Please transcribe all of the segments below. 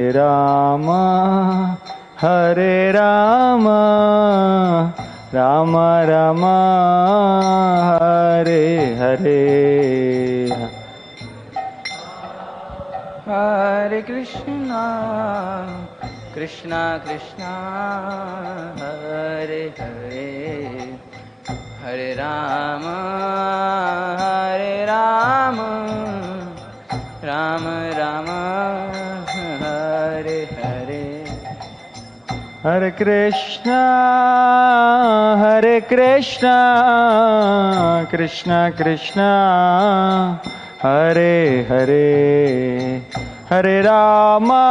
Rama, Hare Rama, Rama Rama, Hare Hare. Hare Krishna, Krishna Krishna, Hare Hare, Hare Rama, Hare Rama, Rama Rama, Hare Hare. Hare Krishna, Hare Krishna, Krishna Krishna, Hare Hare. Hare Rama,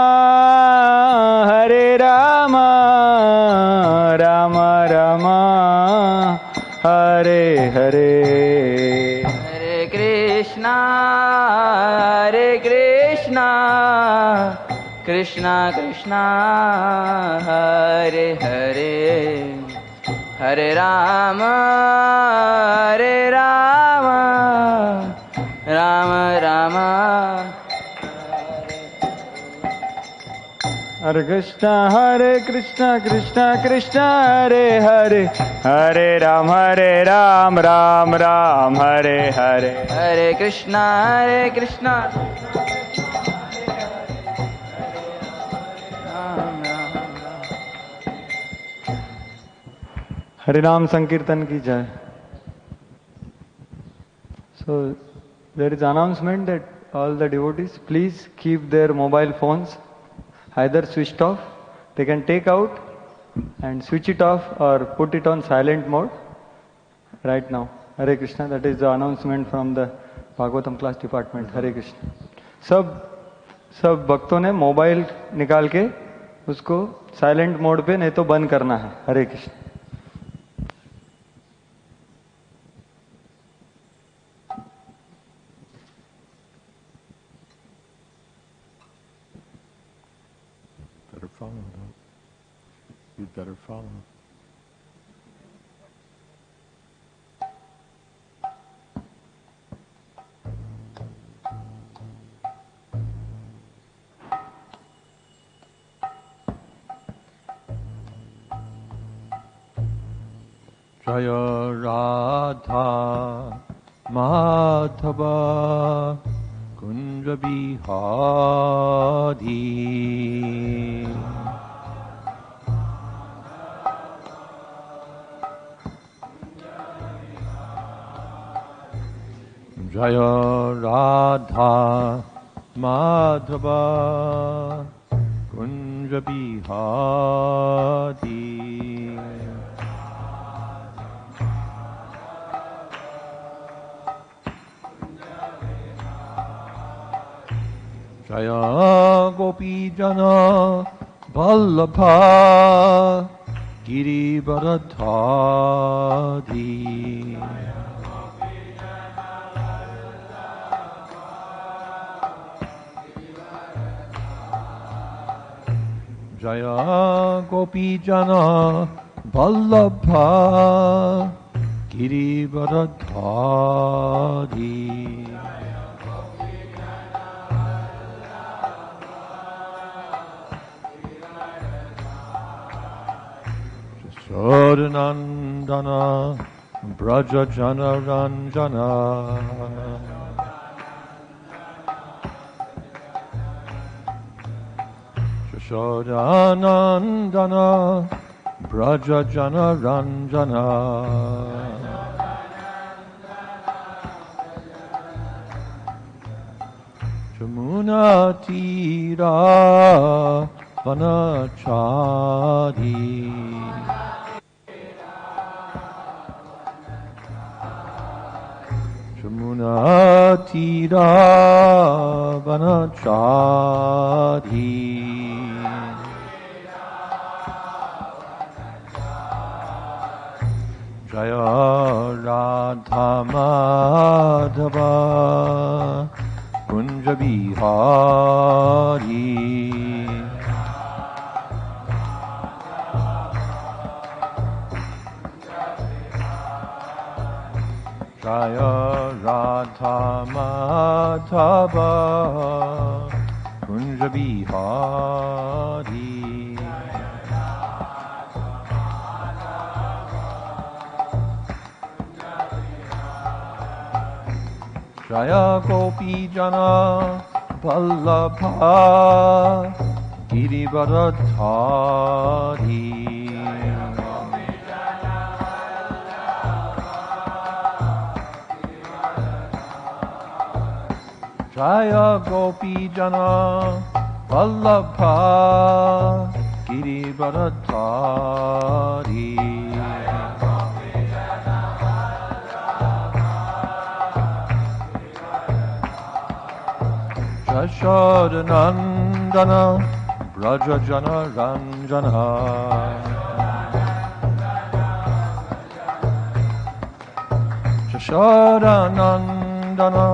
Hare Rama, Rama Rama, Hare Hare. Hare Krishna, Hare Krishna, Krishna Krishna, Hare Hare, Hare Rama, Hare Rama, Rama Rama, Hare Krishna, Krishna Krishna, Hare Hare, Hare Ram, Ram Ram, Hare Hare. Hare Krishna, Ram Ram. Hare Ram Sankirtan ki jai. So there is announcement that all the devotees please keep their mobile phones either switched off. They can take out and switch it off or put it on silent mode right now. Hare Krishna. That is the announcement from the Bhagavatam class department. Hare Krishna. सब भक्तों ने mobile निकाल के उसको silent mode पे नहीं तो बंद करना है. हरे Krishna. Better follow though. You'd better follow. Jaya Radha Madhava Kunja Bihari Jaya Radha Madhava Kunja Bihari Jaya Gopi Jana Vallabha Girivardhari Jaya Gopi Jana Vallabha Girivardhari Sodanandana Braja Jana Ranjana Sodanandana Braja Jana Ranjana Jamuna Tira Vanachari Jamuna Tira Vanachari Jaya Radha Madhava Kunja Bihari Jaya Radha Madhava Kunja Bihari. Jaya Gopi Jana Vallabha Girivardhari. Jaya Gopi Jana Vallabha Girivardhari. Jashodanandana Brajajana Ranjana. Jashodanandana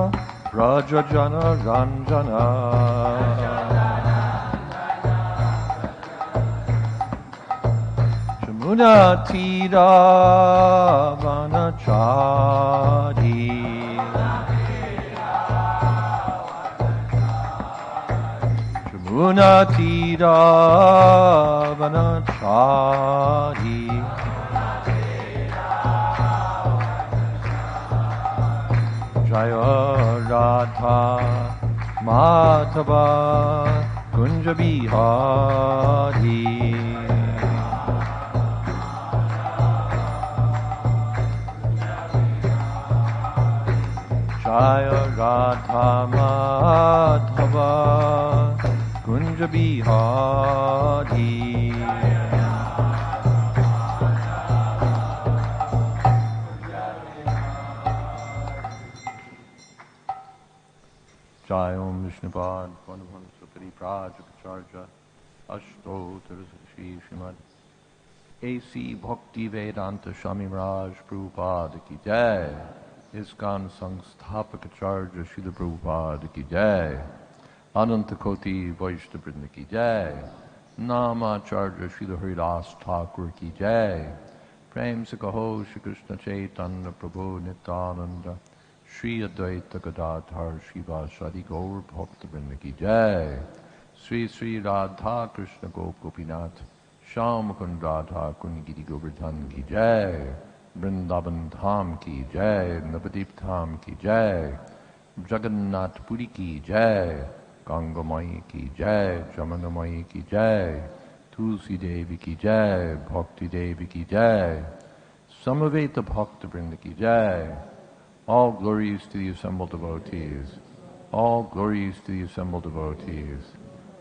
Brajajana Ranjana. Jamuna Tira Vanachari. Jamuna Tira Vanachari. Jaya Radha Madhava Kunja Bihari. Jaya Radha Madhava Kunja Bihari. Jai Om Vishnupad Vanabhan Supari Prajakacharya Ashtotar Shri Srimad A.C. Bhakti Vedanta Swami Maharaj Prabhupada Ki Jai. ISKCON Sangsthapak-acharya Srila Prabhupada Ki Jai. Anantakoti Vaishnavrinda Ki Jai. Namacharya Srila Haridas Thakur Ki Jai. Prem Sakaho Shri Krishna Chaitanya Prabhu Nityananda Shri Advaita Gadadhar Shivasadi Gaur Bhaktavrinda Ki Jai. Sri Sri Radha Krishna Gop Gopinath Sham Mukund Radha Kunigiri Govardhan Ki Jai. Vrindavan Dham Ki Jai. Navadip Dham Ki Jai. Jagannath Puri Ki Jai. Ganga Mai Ki Jai. Jamuna Mai Ki Jai. Tulsi Devi Ki Jai. Bhakti Devi Ki Jai. Samaveta Bhaktavrinda Ki Jai. All glories to the assembled devotees. All glories to the assembled devotees.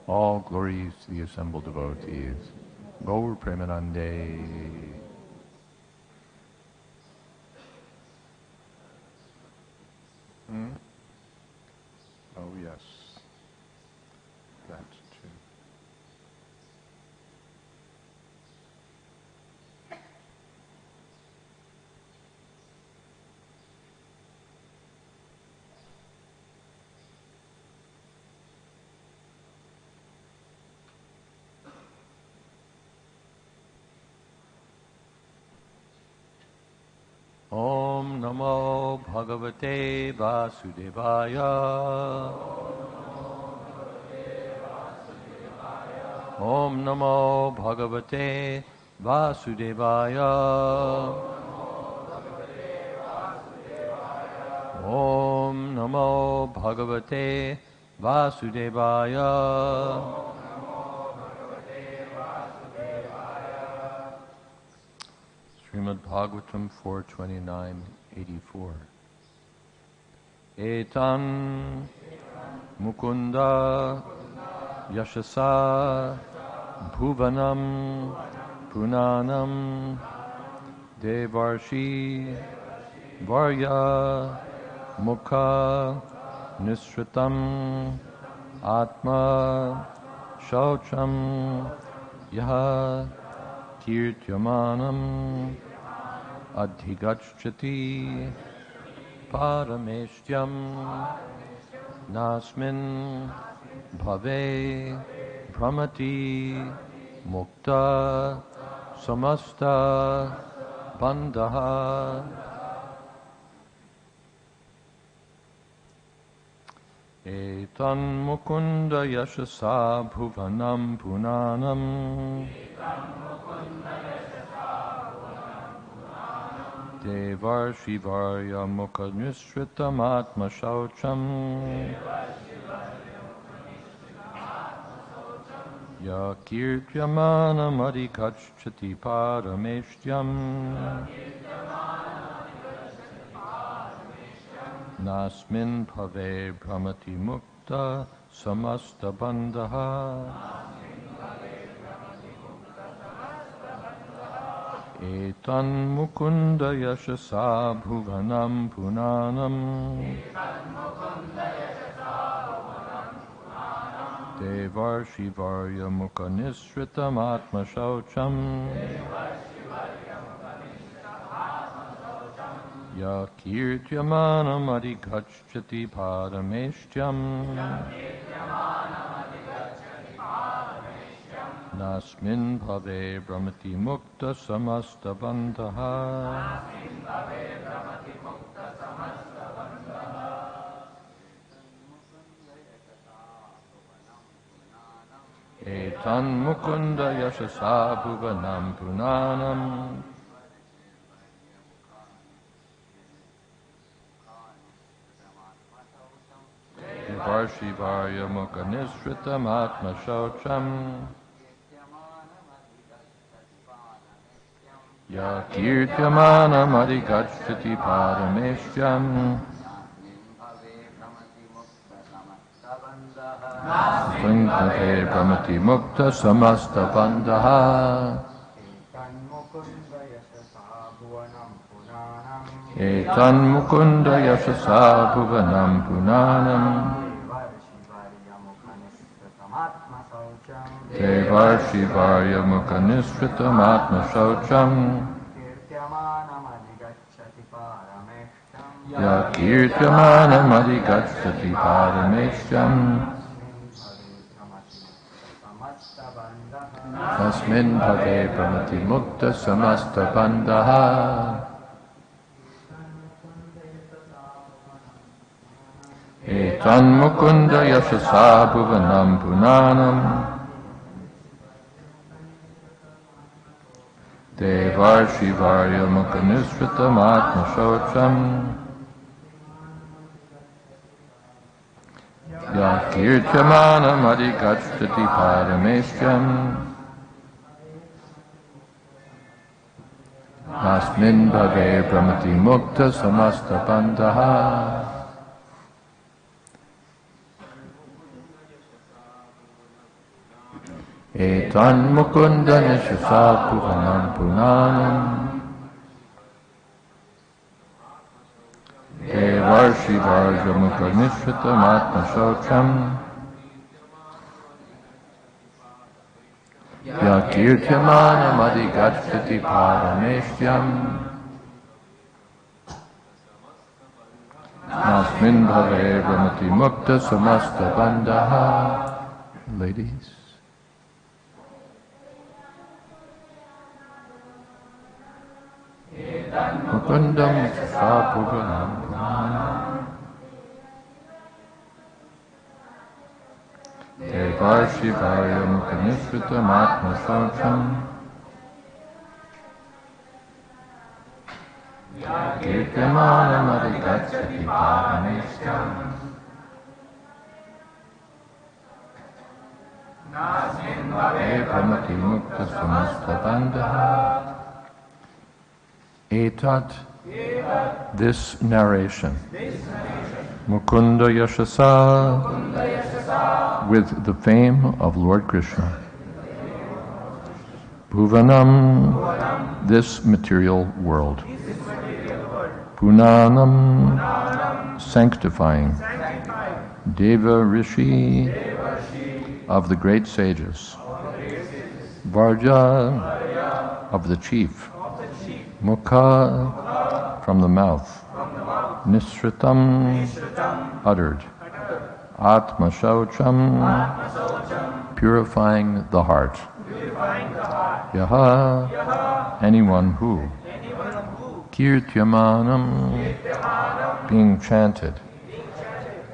All glories to the assembled devotees. Gaur Premanande. Oh yes, that too. Om Namo Bhagavate Vasudevaya. Om Namo Bhagavate Vasudevaya. Om Namo Bhagavate Vasudevaya. Srimad Bhagavatam 4:29-84. Etan Mukunda Yashasa Bhuvanam Punanam Devarshi Varya Mukha Nisritam Atma Shaucham Yaha Kirtyamanam Adhigachati Parameshtyam Nasmin Bhave Pramati Mukta Samasta Bandha. Etan mukunda yashasa bhuvanam punanam. Devar Shivarya Mukha Nisritam Atma Shaucham. Ya Kirtyamana Madhikachati Parameshtyam. Nasmin Bhave Brahmati Mukta Samasta Bandha. Etan mukunda yashasa bhuvanam punanam. Devar Shivarya Mukha Nisritam Atma Shaucham. Ya Kirtyamana Madhikachati Parameshtyam. Nasmin Bhave Brahmati Mukta Samasta Bandha. Etan Mukunda Yashasa Bhuvanam Punanam. Varshivarya Mukha Nisritam Atma Shaucham. Ya Kirtyamana Madhikachati Parameshtyam. Sangate Brahmati Mukta Samasta Bandha. Etan Mukunda Yashasa Bhuvanam Punanam. Devar Shivarya Mukha Nisritam Atma Shaucham. Ya Kirtyamana Madhikachati Parameshtyam. Tasmin Bhave Brahmati Mukta Samasta Bandha. Etan Mukunda Yashasa Bhuvanam Punanam. Devar Shivarya Mukha Nisritam Atma Shaucham. Ya Kirtyamana Madhikachati Parameshtyam. Asmin Bhave Brahmati Mukta Samasta Bandha. Etan Mukunda Nishasa Bhuvanam Punanam. Devar Shivarya Mukha Nisritam Atma Shaucham. Ya Kirtyamana Madhikachati Parameshtyam. Nasmin Bhave Brahmati Mukta Samasta Bandha. Ladies. Mukundam Sapuganam Punanam. Devar Shivarya Mukha Nisritam Atma Shaucham. Kirtyamana Madhikachati Parameshtyam. Nasmin Bhave Brahmati Mukta Samasta Bandha. Etat, this narration, Mukunda Yashasa, with the fame of Lord Krishna. Bhuvanam, this material world. Punanam, sanctifying. Deva Rishi, of the great sages. Varja, of the chief. Mukha, from the mouth. Nisritam, uttered. Atma Shaucham, purifying the heart. Yaha, anyone who. Kirtyamanam, being chanted.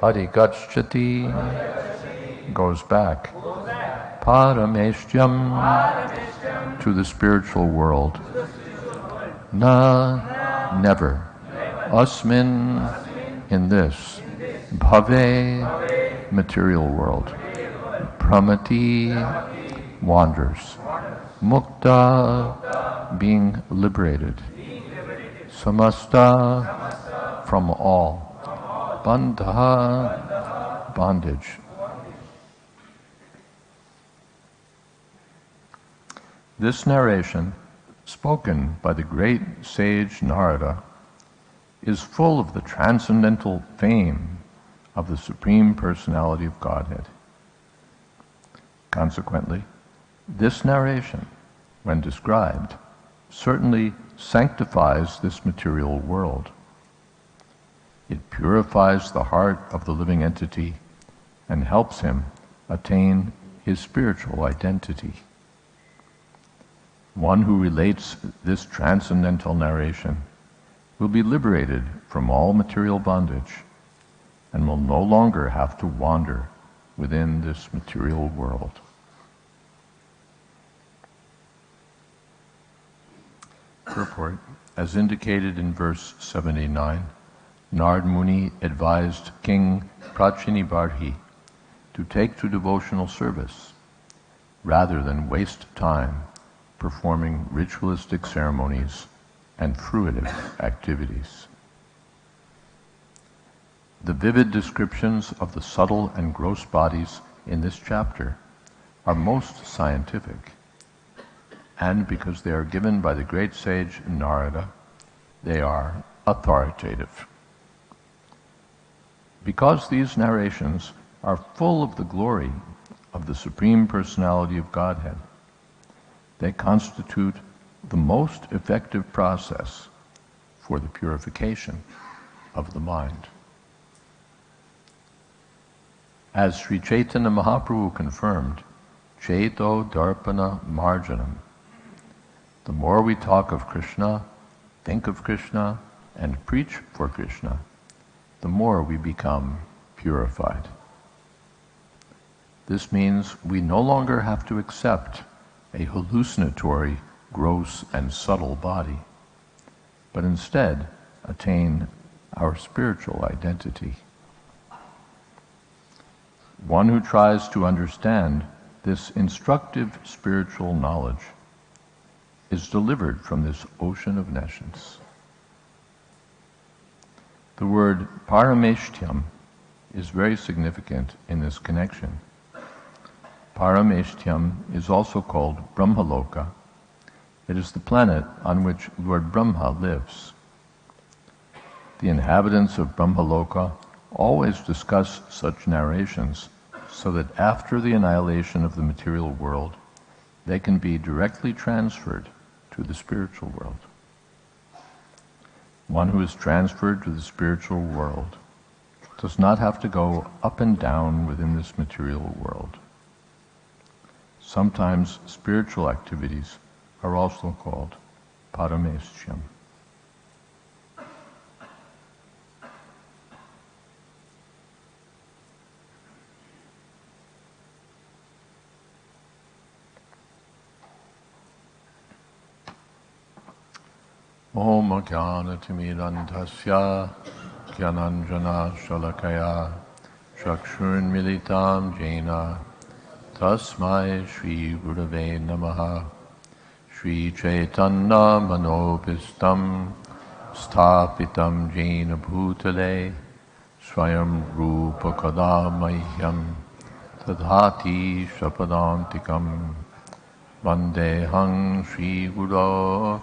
Adhigachati, goes back. Parameshtyam, to the spiritual world. Na, never. Asmin, in this. Bhave, material world. Pramati, wanders. Mukta, being liberated. Samasta, from all. Bandha, bondage. This narration, spoken by the great sage Narada, is full of the transcendental fame of the Supreme Personality of Godhead. Consequently, this narration, when described, certainly sanctifies this material world. It purifies the heart of the living entity and helps him attain his spiritual identity. One who relates this transcendental narration will be liberated from all material bondage and will no longer have to wander within this material world. Purport. As indicated in verse 79, Narad Muni advised King Prachinibarhi to take to devotional service rather than waste time performing ritualistic ceremonies and fruitive activities. The vivid descriptions of the subtle and gross bodies in this chapter are most scientific, and because they are given by the great sage Narada, they are authoritative. Because these narrations are full of the glory of the Supreme Personality of Godhead, they constitute the most effective process for the purification of the mind. As Sri Chaitanya Mahaprabhu confirmed, Chaito Darpana Marjanam, the more we talk of Krishna, think of Krishna, and preach for Krishna, the more we become purified. This means we no longer have to accept a hallucinatory, gross, and subtle body, but instead attain our spiritual identity. One who tries to understand this instructive spiritual knowledge is delivered from this ocean of nescience. The word parameshtyam is very significant in this connection. Parameshtyam is also called Brahmaloka. It is the planet on which Lord Brahma lives. The inhabitants of Brahmaloka always discuss such narrations so that after the annihilation of the material world, they can be directly transferred to the spiritual world. One who is transferred to the spiritual world does not have to go up and down within this material world. Sometimes spiritual activities are also called parameshtyam. Om Jnanatimirandhasya Jnananjana Shalakaya Chakshurmilitam Jena Tasmai Shri Gurave Namaha Shri Chaitanya Manopistam Sthapitam Jena Bhutale Swayam Rupa Kadamahyam Tadhati Shapadantikam Vandehang Shri Guru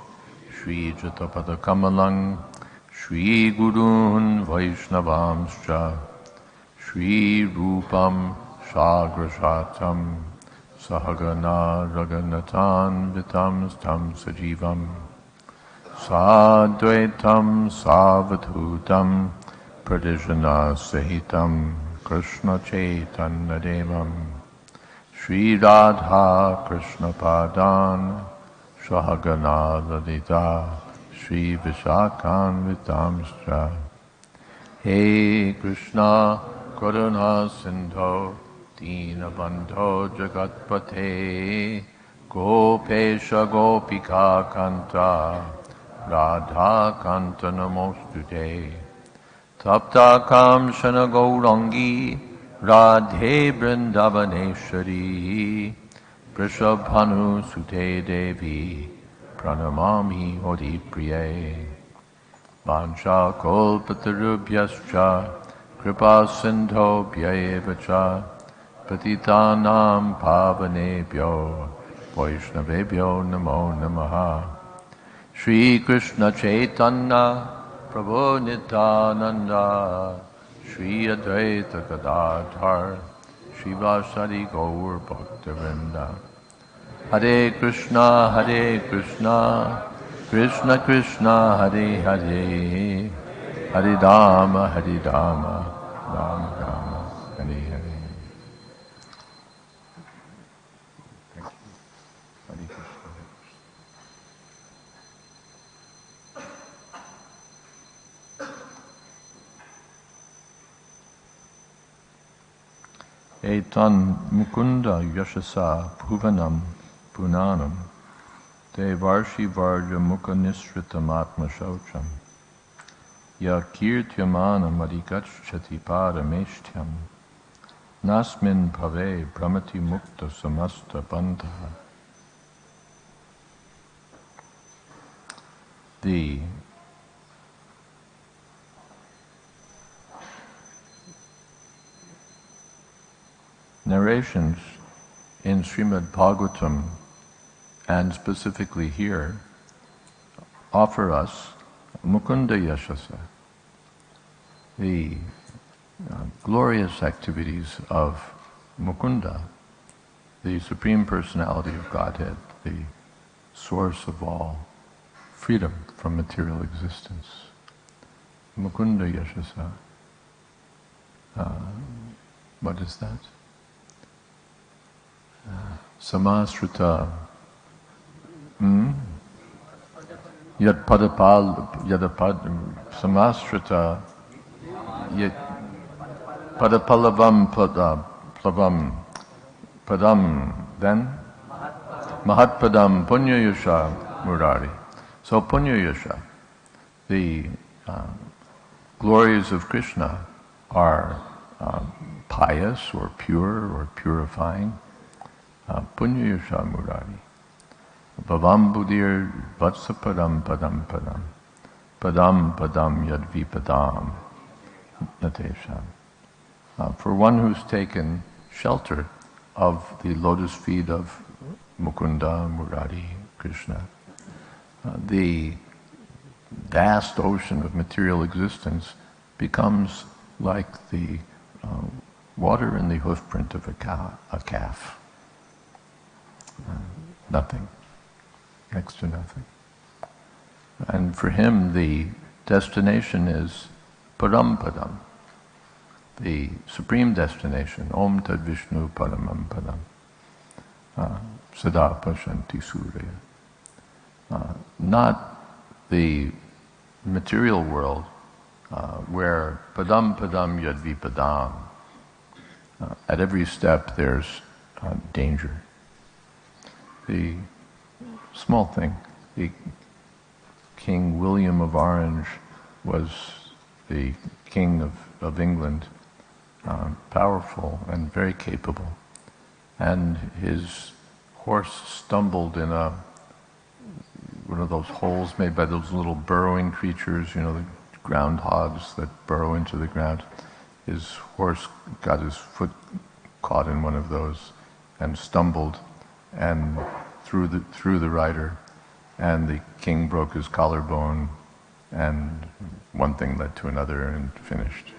Shri Jatapada Kamalang Shri Gurun Vaishnavamscha Shri Rupam Shagrashatam Sahagana Raganatan Vitam Stam Sajivam Sadvaitam Savadhutam Pradijana Sahitam Krishna Chaitanya Devam Shri Radha Krishna Padan Sahagana Lalita Shri Vishakhan Vitamscha Hey Krishna Karuna Sindho Dinabandho Jagatpate Gopesha Gopika Kanta Radha Kanta Namostute Tapta Kamshana Gaurangi Radhe Vrindavaneshwari Vrishabhanu Sute Devi Pranamami Odi Priye Vancha Kolpatarubhyascha Kripa Sindho Bhyayevacha Patitanam Pavanebhyo Vaishnavebhyo Namo Namaha Shri Krishna Chaitanya Prabhu Nityananda Shri Advaita Gadadhar Shivasari Gaur Bhaktivinoda Hare Krishna Krishna Krishna Hare Hare Hare Rama Rama Rama Hare Hare. Hare Krishna. Etan Mukunda Yashasa Bhuvanam Punanam Devarshi Varja Mukha Nisritam Atma Shaucham Ya Kirtyamanam Adhikachati Parameshtyam Nasmin Bhave Brahmati Mukta Samasta Bandha. The narrations in Srimad Bhagavatam, and specifically here, offer us Mukunda Yashasa, the glorious activities of Mukunda, the Supreme Personality of Godhead, the source of all freedom from material existence. Mukunda Yashasa. What is that? Samasrita. Yad Samasrita Yad Padapalavam Plavam Padam, then Mahatpadam Punyayusha Murari. So Punyayusha, the glories of Krishna are pious or pure or purifying. Punyayusha Murari. Bhavam Buddhir Vatsa Padam Padam Padam Padam Padam Yadvipadam Natesham. For one who's taken shelter of the lotus feet of Mukunda, Murari, Krishna, the vast ocean of material existence becomes like the water in the hoofprint of a calf. Nothing. Next to nothing. And for him, the destination is Param, the supreme destination, Om Tad Vishnu Paramam Padam, Sada Pashanti Surya. Not the material world, where Padam Yadvi Padam. At every step there's danger. The small thing, the King William of Orange was the king of England, powerful and very capable. And his horse stumbled in one of those holes made by those little burrowing creatures, the groundhogs that burrow into the ground. His horse got his foot caught in one of those and stumbled and threw the rider, and the king broke his collarbone, and one thing led to another and finished.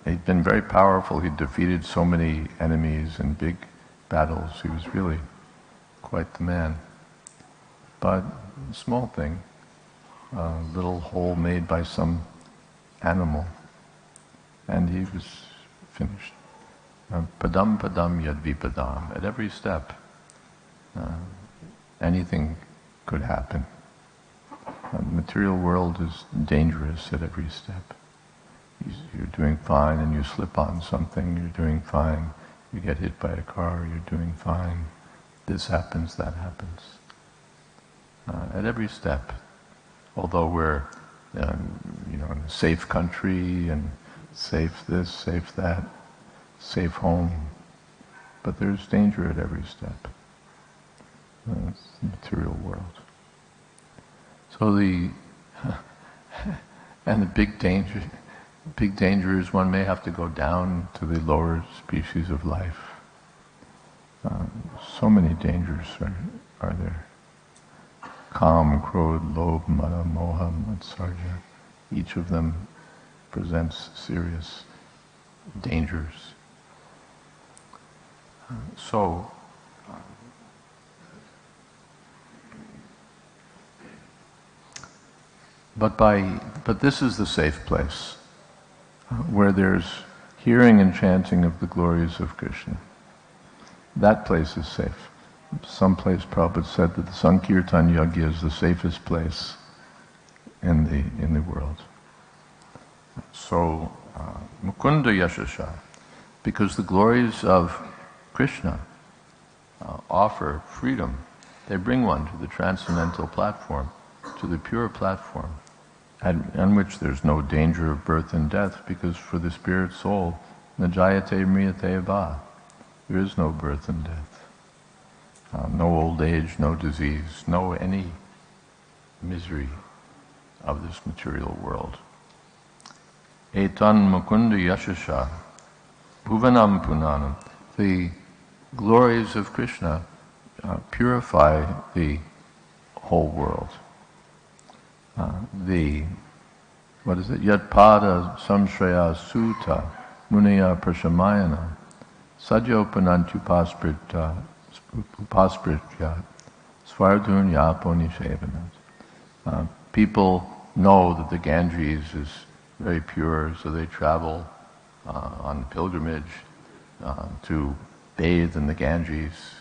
He'd been very powerful. He'd defeated so many enemies in big battles. He was really quite the man. But a small thing, a little hole made by some animal, and he was finished. Padam yadvi padam. At every step, anything could happen. The material world is dangerous at every step. you're doing fine and you slip on something, you're doing fine, you get hit by a car, you're doing fine, this happens, that happens. At every step, although we're in a safe country and safe this, safe that, safe home, but there's danger at every step. It's the material world. So and the big danger is one may have to go down to the lower species of life. So many dangers are there. Kam, Krodh, Lobh, Mada, Moha, Matsarja. Each of them presents serious dangers. But this is the safe place, where there's hearing and chanting of the glories of Krishna. That place is safe. Someplace Prabhupada said that the Sankirtan Yajna is the safest place in the world. So, Mukunda Yashasha, because the glories of Krishna offer freedom. They bring one to the transcendental platform, to the pure platform, on which there's no danger of birth and death, because for the spirit soul, na jayate mriyate va, there is no birth and death. No old age, no disease, no any misery of this material world. Etan mukunda yashasha, bhuvanam punanam. The glories of Krishna purify the whole world. Yatpada samshraya sutta munaya prashamayana sadyopanantyupaspritya svardun yaponi shevanat. People know that the Ganges is very pure, so they travel on pilgrimage to bathe in the Ganges.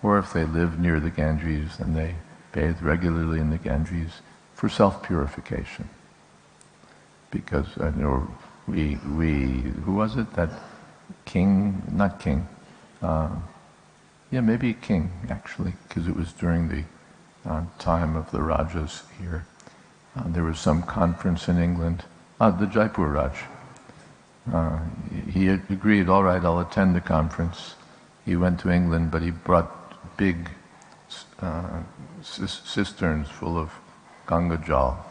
Or if they live near the Ganges, then they bathe regularly in the Ganges for self-purification. Because, who was it? That king, not king, maybe a king, actually, because it was during the time of the Rajas here. There was some conference in England, the Jaipur Raj. He agreed, all right, I'll attend the conference. He went to England, but he brought big cisterns full of Ganga Jal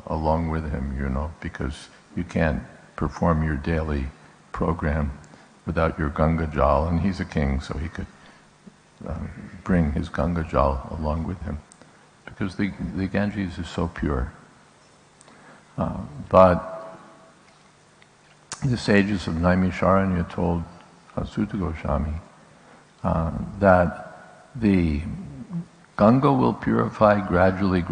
along with him, because you can't perform your daily program without your Ganga Jal, and he's a king, so he could bring his Ganga Jal along with him, because the Ganges is so pure. But the sages of Naimisharanya told Sutta Goswami that the Ganga will purify gradually.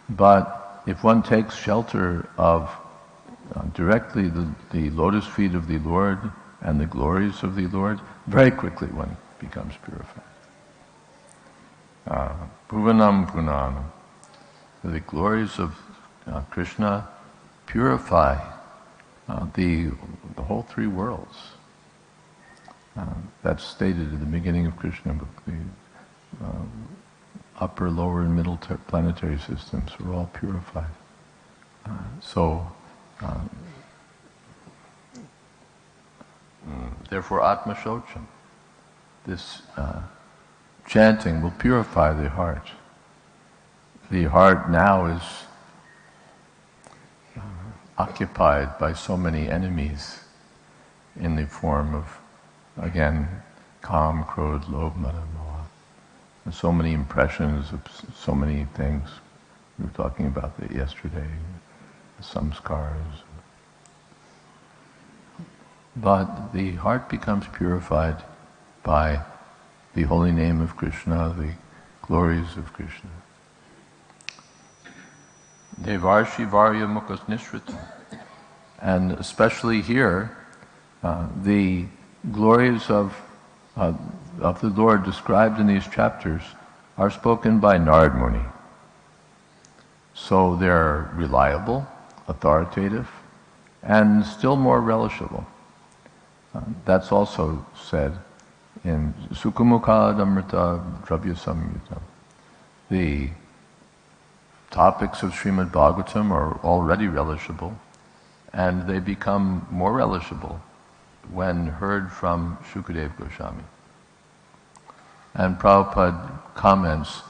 But if one takes shelter of directly the lotus feet of the Lord and the glories of the Lord, very quickly one becomes purified. Bhuvanam punanam. The glories of Krishna purify the whole three worlds. That's stated at the beginning of Krishna book. The upper, lower, and middle planetary systems are all purified. Therefore, Atma Shocham, this chanting will purify the heart. The heart now is occupied by so many enemies in the form of, again, Kam, Krodh, Lobh, Mada, Moha. And so many impressions of so many things. We were talking about that yesterday, the samskaras. But the heart becomes purified by the holy name of Krishna, the glories of Krishna. Devarshi Varya Mukhas Nishrita. And especially here, the glories of the Lord described in these chapters are spoken by Narad Muni. So they're reliable, authoritative, and still more relishable. That's also said in Sukhamukha Dravya Samyuta. The topics of Srimad Bhagavatam are already relishable, and they become more relishable when heard from Shukadeva Goswami. And Prabhupada comments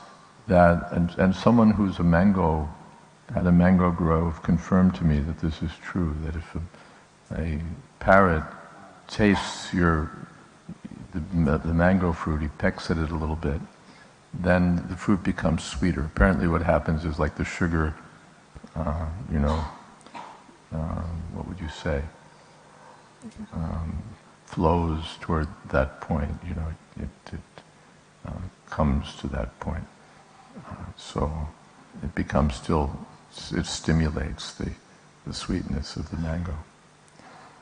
that, and someone who's had a mango grove confirmed to me that this is true, that if a parrot tastes the mango fruit, he pecks at it a little bit, then the fruit becomes sweeter. Apparently what happens is like the sugar, what would you say, flows toward that point, it comes to that point. So it becomes it stimulates the sweetness of the mango.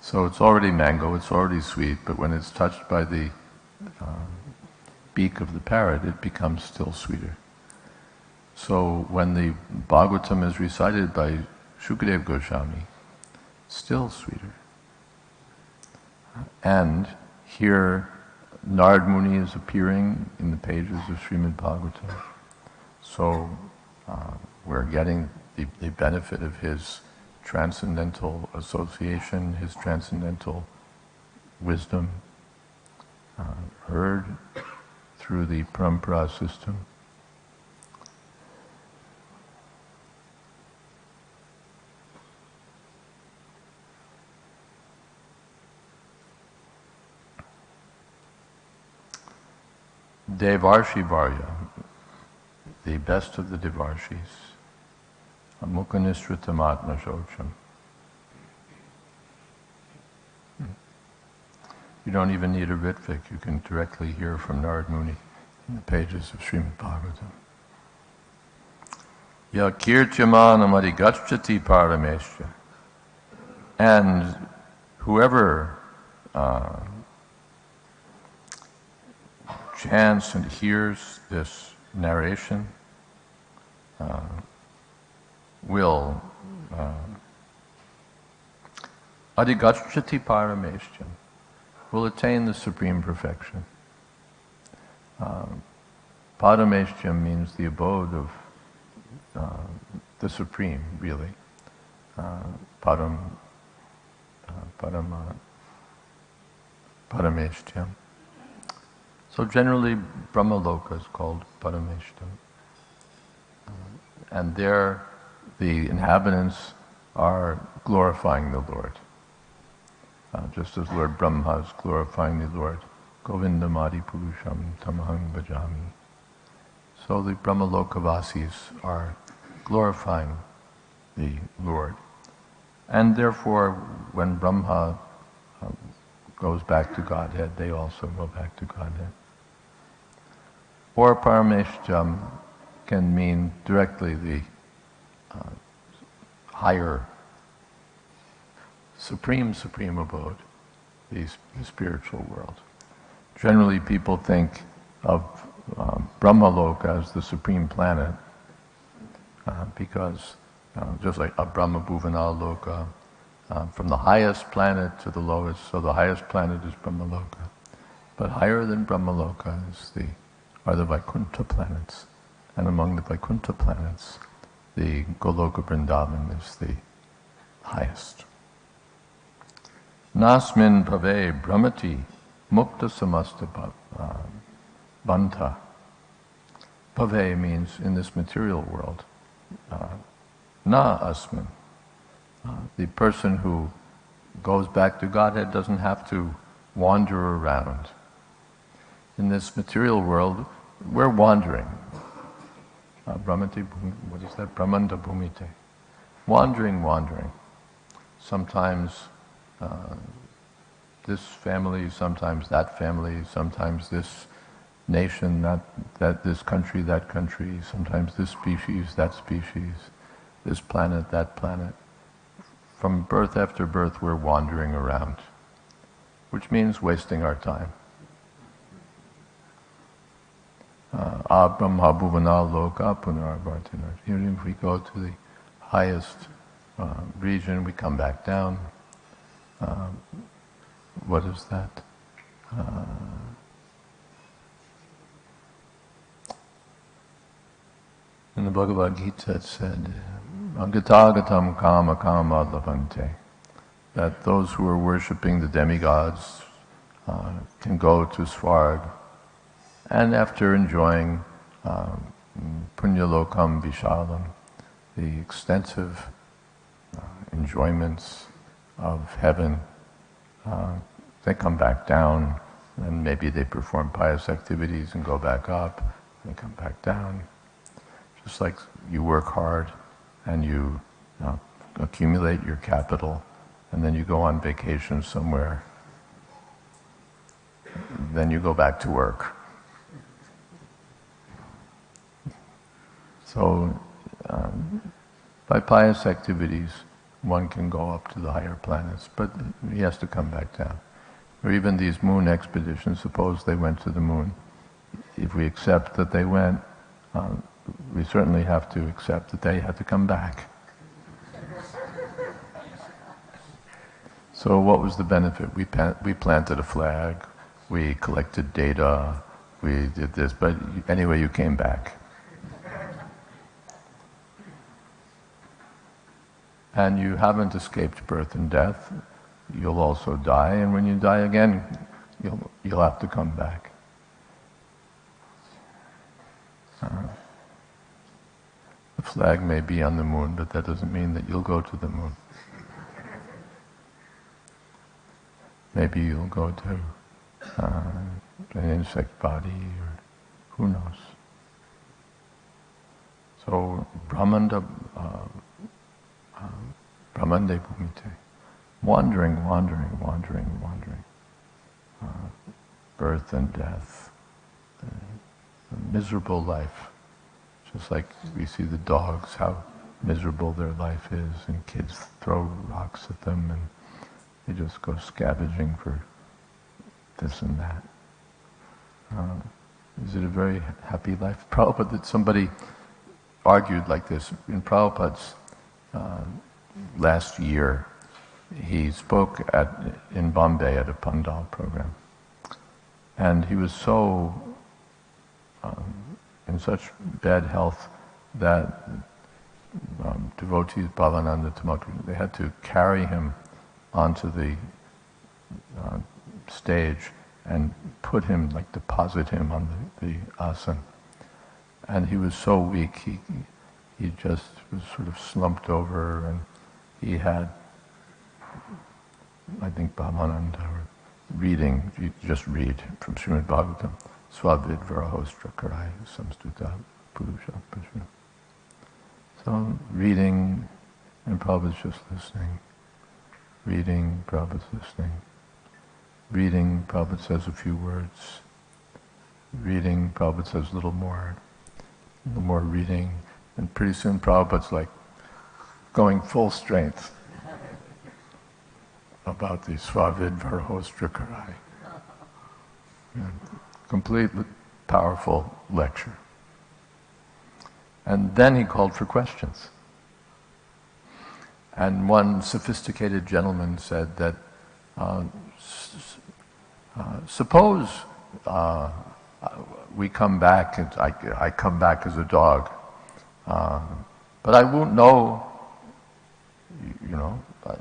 So it's already mango, it's already sweet, but when it's touched by the beak of the parrot, it becomes still sweeter. So when the Bhagavatam is recited by Shukadeva Goswami, still sweeter. And here Narad Muni is appearing in the pages of Srimad Bhagavatam. So we're getting the benefit of his transcendental association, his transcendental wisdom, heard through the parampara system. Devarshi Varya, the best of the Devarshis, Mukhanishritamatma Shocham. You don't even need a Ritvik, you can directly hear from Narad Muni in the pages of Srimad Bhagavatam. Ya kirtyamanam adhigacchati parameshya. And whoever chants and hears this narration will adhigacchati parameshya, will attain the supreme perfection. Parameshya means the abode of the supreme, really. Parameshya. So generally, Brahmaloka is called Parameshya. And there, the inhabitants are glorifying the Lord. Just as Lord Brahma is glorifying the Lord. Govindam Adi Purusham Tamaham Bhajami. So the Brahmalokavasis are glorifying the Lord. And therefore, when Brahma goes back to Godhead, they also go back to Godhead. Or Parameshjam can mean directly the higher, supreme abode, the spiritual world. Generally, people think of Brahmaloka as the supreme planet because just like a Brahma Bhuvana Loka, from the highest planet to the lowest, so the highest planet is Brahmaloka. But higher than Brahmaloka are the Vaikuntha planets. And among the Vaikuntha planets, the Goloka Vrindavan is the highest. Nasmin Bhave Brahmati Mukta Samasta Banta. Bhave means in this material world. Na Asmin. The person who goes back to Godhead doesn't have to wander around. In this material world, we're wandering. Brahmati, what is that? Brahmanda Bhumite. Wandering. Sometimes this family, sometimes that family, sometimes this nation, that this country, that country, sometimes this species, that species, this planet, that planet. From birth after birth, we're wandering around, which means wasting our time. Brahma Bhuvana Loka Punarvartina. Even if we go to the highest region, we come back down. What is that? In the Bhagavad Gita it said, Agatagatam kama kama lavante, that those who are worshipping the demigods can go to Svarg, and after enjoying punyalokam vishalam, the extensive enjoyments of heaven, they come back down, and maybe they perform pious activities and go back up, and come back down. Just like you work hard and you accumulate your capital, and then you go on vacation somewhere, then you go back to work. So by pious activities, one can go up to the higher planets, but he has to come back down. Or even these moon expeditions, suppose they went to the moon. If we accept that they went, we certainly have to accept that they had to come back. So what was the benefit? We planted a flag, we collected data, we did this, but anyway, you came back. And you haven't escaped birth and death. You'll also die, and when you die again, you'll have to come back. The flag may be on the moon, but that doesn't mean that you'll go to the moon. Maybe you'll go to an insect body, or who knows. So Brahmande Bhumite, wandering. Birth and death, a miserable life. Just like we see the dogs, how miserable their life is, and kids throw rocks at them, and they just go scavenging for this and that. Is it a very happy life? Prabhupada, that somebody argued like this. In Prabhupada's last year, he spoke in Bombay at a Pandal program. And he was so in such bad health that devotees, Bhavananda, Tamatra, they had to carry him onto the stage and put him, like deposit him on the asana. And he was so weak, he just was sort of slumped over, and he had, I think, Bhavananda reading, you just read from Srimad Bhagavatam, Svavid Varahostra Karai Samstuta Purusha Pashuna. So reading, and Prabhupada's just listening. Reading, Prabhupada's listening. Reading, Prabhupada says a few words. Reading, Prabhupada says a little more reading. And pretty soon Prabhupada's like going full strength about the Svavid Varahostra Karai. Completely powerful lecture. And then he called for questions. And one sophisticated gentleman said that, suppose we come back, and I come back as a dog, but I won't know,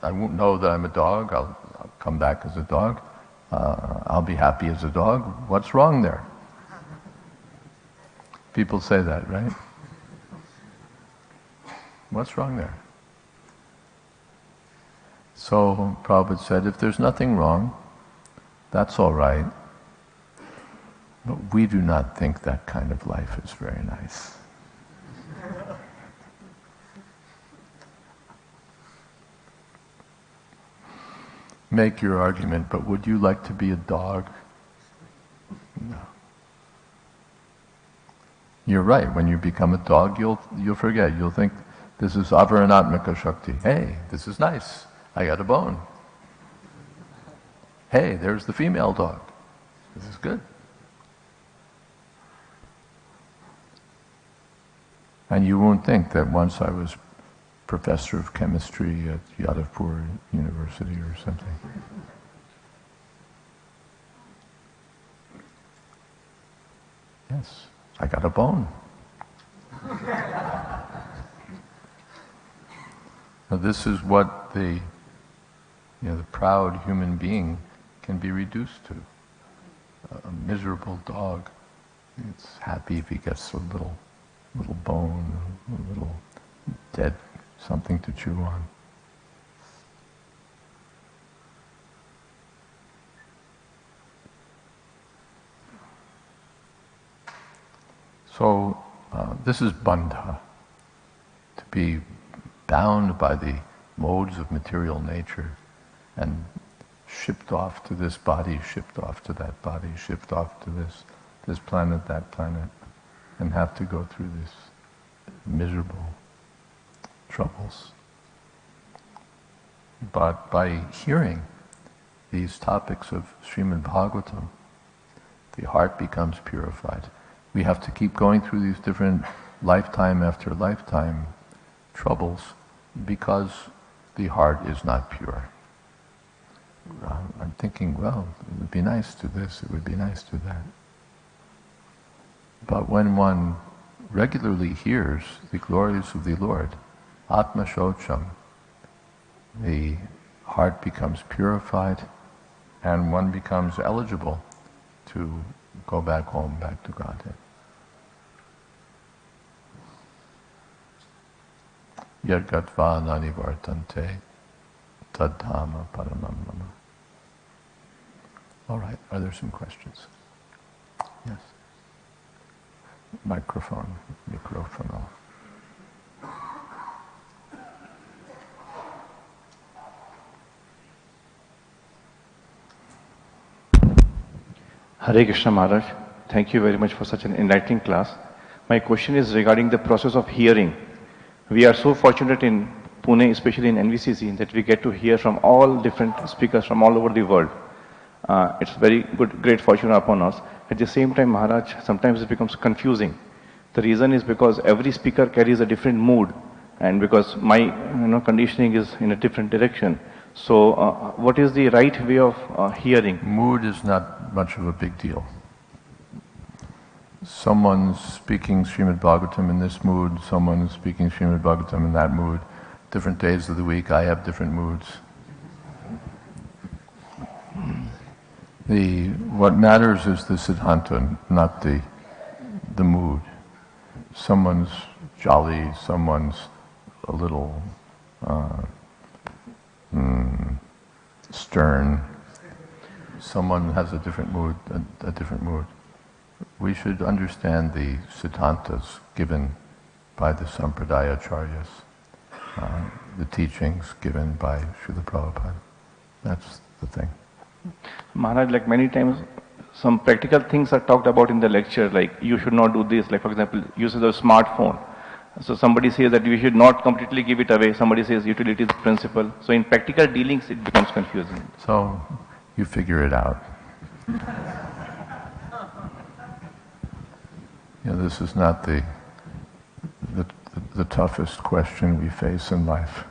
I won't know that I'm a dog. I'll come back as a dog. I'll be happy as a dog. What's wrong there? People say that, right? What's wrong there? So Prabhupada said, if there's nothing wrong, that's all right. But we do not think that kind of life is very nice. Make your argument, but would you like to be a dog? No. You're right. When you become a dog, you'll forget. You'll think, this is avaranatmaka shakti. Hey, this is nice. I got a bone. Hey, there's the female dog. This is good. And you won't think that once I was professor of chemistry at Jaiadvaita University or something. Yes, I got a bone. Now this is what the proud human being can be reduced to. A miserable dog. It's happy if he gets a little bone, a little dead something to chew on. So this is bandha, to be bound by the modes of material nature and shipped off to this body, shipped off to that body, shipped off to this planet, that planet, and have to go through this miserable troubles. But by hearing these topics of Srimad Bhagavatam, the heart becomes purified. We have to keep going through these different lifetime after lifetime troubles because the heart is not pure. I'm thinking, well, it would be nice to this, it would be nice to that. But when one regularly hears the glories of the Lord, Atma Shocham, the heart becomes purified and one becomes eligible to go back home, back to Godhead. Yad gatva nanivartante tadhama paramam mama. All right, are there some questions? Yes. Microphone off. Hare Krishna Maharaj, thank you very much for such an enlightening class. My question is regarding the process of hearing. We are so fortunate in Pune, especially in NVCC, that we get to hear from all different speakers from all over the world. It's very great fortune upon us. At the same time, Maharaj, sometimes it becomes confusing. The reason is because every speaker carries a different mood, and because my conditioning is in a different direction. So, what is the right way of hearing? Mood is not much of a big deal. Someone's speaking Srimad Bhagavatam in this mood, someone's speaking Srimad Bhagavatam in that mood. Different days of the week, I have different moods. What matters is the siddhanta, not the mood. Someone's jolly, someone's a little stern. Someone has a different mood, a different mood. We should understand the siddhantas given by the Sampradaya-acharyas, the teachings given by Srila Prabhupada. That's the thing. Maharaj, like many times, some practical things are talked about in the lecture, like you should not do this, like for example, use of the smartphone. So somebody says that we should not completely give it away, somebody says utility is the principle. So in practical dealings, it becomes confusing. So, you figure it out. This is not the toughest question we face in life.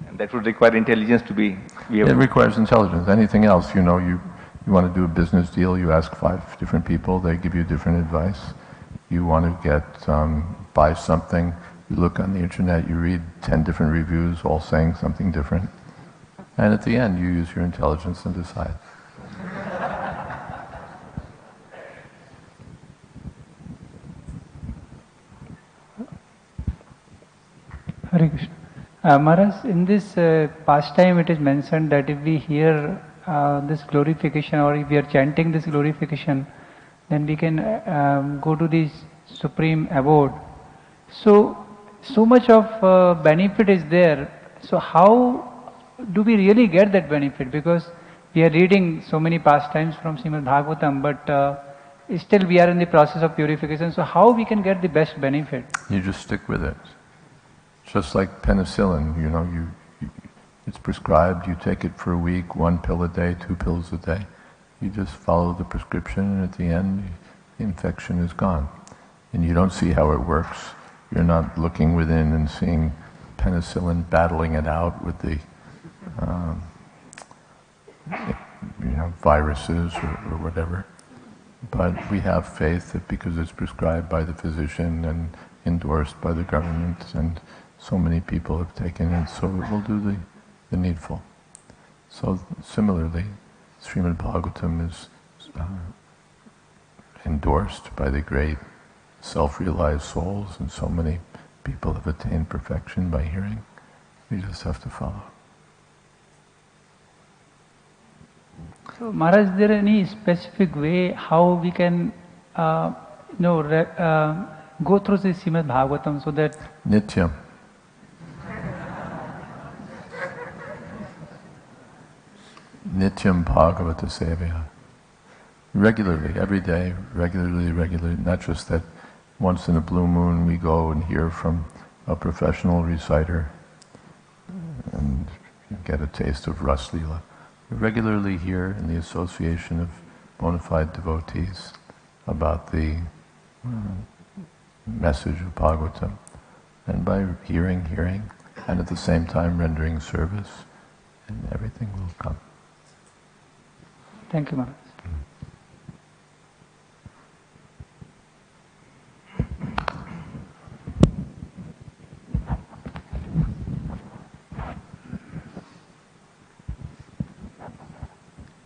And that would require intelligence to be able. It requires intelligence. Anything else, you want to do a business deal, you ask 5 different people, they give you different advice. You want to buy something, you look on the internet, you read 10 different reviews, all saying something different. And at the end, you use your intelligence and decide. Hare Krishna. Maharaj, in this pastime it is mentioned that if we hear this glorification or if we are chanting this glorification, then we can go to the supreme abode. So much of benefit is there. So how do we really get that benefit? Because we are reading so many pastimes from Srimad Bhagavatam, but still we are in the process of purification. So how we can get the best benefit? You just stick with it. Just like penicillin, it's prescribed, you take it for a week, 1 pill a day, 2 pills a day. You just follow the prescription and at the end, the infection is gone. and you don't see how it works. You're not looking within and seeing penicillin battling it out with the viruses or whatever. But we have faith that because it's prescribed by the physician and endorsed by the government, and so many people have taken it, so it will do the needful. So similarly, Srimad Bhagavatam is endorsed by the great self-realized souls, and so many people have attained perfection by hearing. We just have to follow. So, Maharaj, is there any specific way how we can, go through the Srimad Bhagavatam so that... Nityam. Nityam Bhagavata Sevaya. Regularly, every day, regularly, not just that once in a blue moon we go and hear from a professional reciter and get a taste of Ras Leela. We regularly hear in the association of bona fide devotees about the message of Bhagavatam, and by hearing, and at the same time rendering service, and everything will come. Thank you, Maharaj.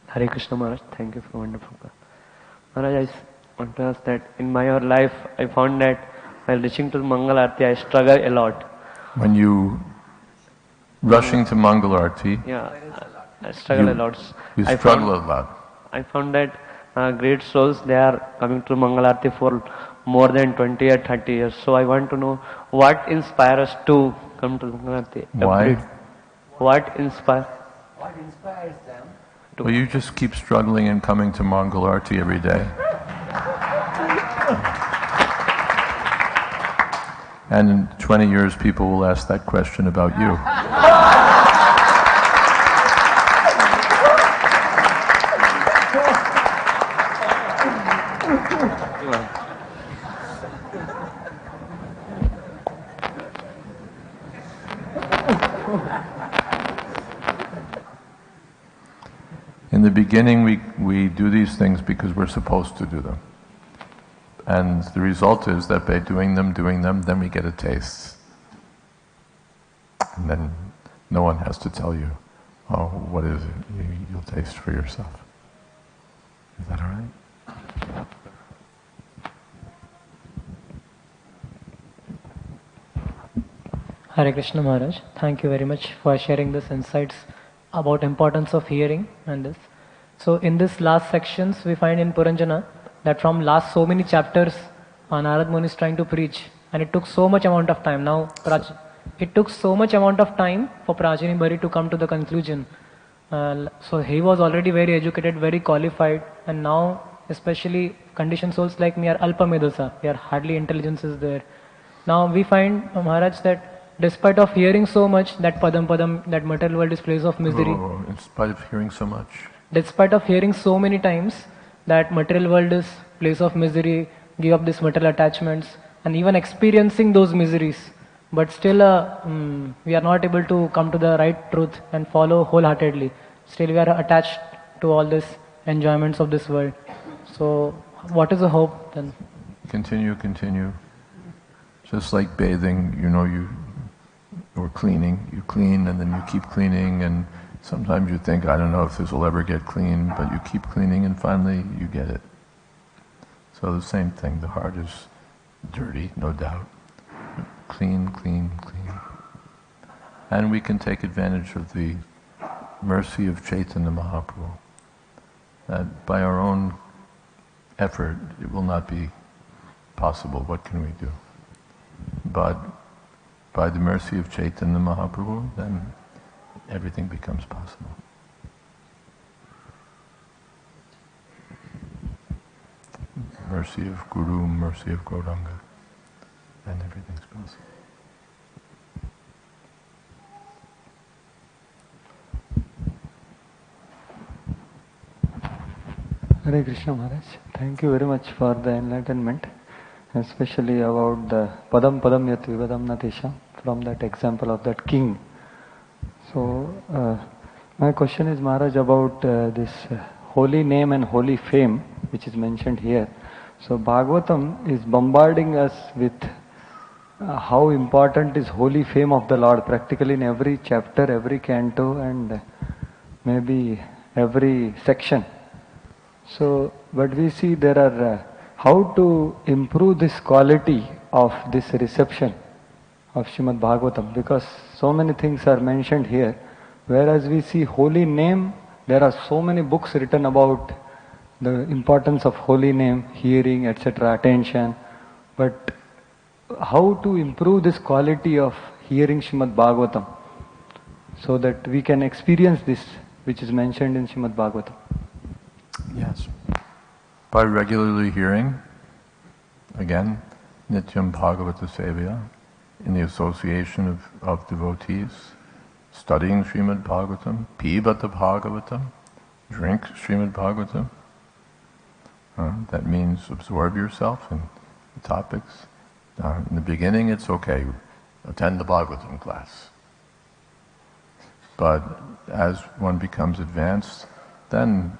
Hare Krishna Maharaj, thank you for wonderful class. Maharaj, I want to ask that in my life I found that while reaching to Mangal Aarti I struggle a lot. When you rushing to Mangal Aarti, Yeah, I struggle a lot. you I struggle found, a lot. I found that great souls, they are coming to Mangal Aarti for more than 20 or 30 years. So I want to know what inspires us to come to Mangal Aarti. Why? What inspires them? Well, you just keep struggling and coming to Mangal Aarti every day. And in 20 years, people will ask that question about you. In the beginning, we do these things because we're supposed to do them. And the result is that by doing them, then we get a taste. And then no one has to tell you, oh, what is it? You'll taste for yourself. Is that all right? Hare Krishna Maharaj, thank you very much for sharing this insights about importance of hearing and this. So in this last sections we find in Puranjana that from last so many chapters Narad Muni is trying to preach, and it took so much amount of time. Now it took so much amount of time for Prajini Bari to come to the conclusion. So he was already very educated, very qualified, and now especially conditioned souls like me are Alpa Medasa, we are hardly intelligence is there. Now we find Maharaj that despite of hearing so much that Padam, that material world is place of misery. Oh, in spite of hearing so much. Despite of hearing so many times that material world is place of misery, give up these material attachments, and even experiencing those miseries, but still we are not able to come to the right truth and follow wholeheartedly. Still we are attached to all these enjoyments of this world. So what is the hope then? Continue. Just like bathing, or cleaning. You clean and then you keep cleaning, and sometimes you think, I don't know if this will ever get clean, but you keep cleaning and finally you get it. So the same thing, the heart is dirty, no doubt. Clean. And we can take advantage of the mercy of Chaitanya Mahaprabhu. That by our own effort, it will not be possible. What can we do? But by the mercy of Chaitanya Mahaprabhu, then everything becomes possible. Mercy of Guru, mercy of Gauranga, then everything's possible. Hare Krishna Maharaj, thank you very much for the enlightenment. especially about the Padam Padam Yat Vivadam Natesham, from that example of that king. So, my question is, Maharaj, about this holy name and holy fame, which is mentioned here. So, Bhagavatam is bombarding us with how important is holy fame of the Lord, practically in every chapter, every canto, and maybe every section. So, but we see there are how to improve this quality of this reception of Srimad Bhagavatam, because so many things are mentioned here, whereas we see holy name, there are so many books written about the importance of holy name, hearing, etc., attention, but how to improve this quality of hearing Srimad Bhagavatam so that we can experience this which is mentioned in Srimad Bhagavatam? Yes. By regularly hearing, again, Nityam Bhagavata Sevaya, in the association of devotees, studying Srimad Bhagavatam, Pibata Bhagavatam, drink Srimad Bhagavatam. That means absorb yourself in the topics. In the beginning, it's okay, attend the Bhagavatam class. But as one becomes advanced, then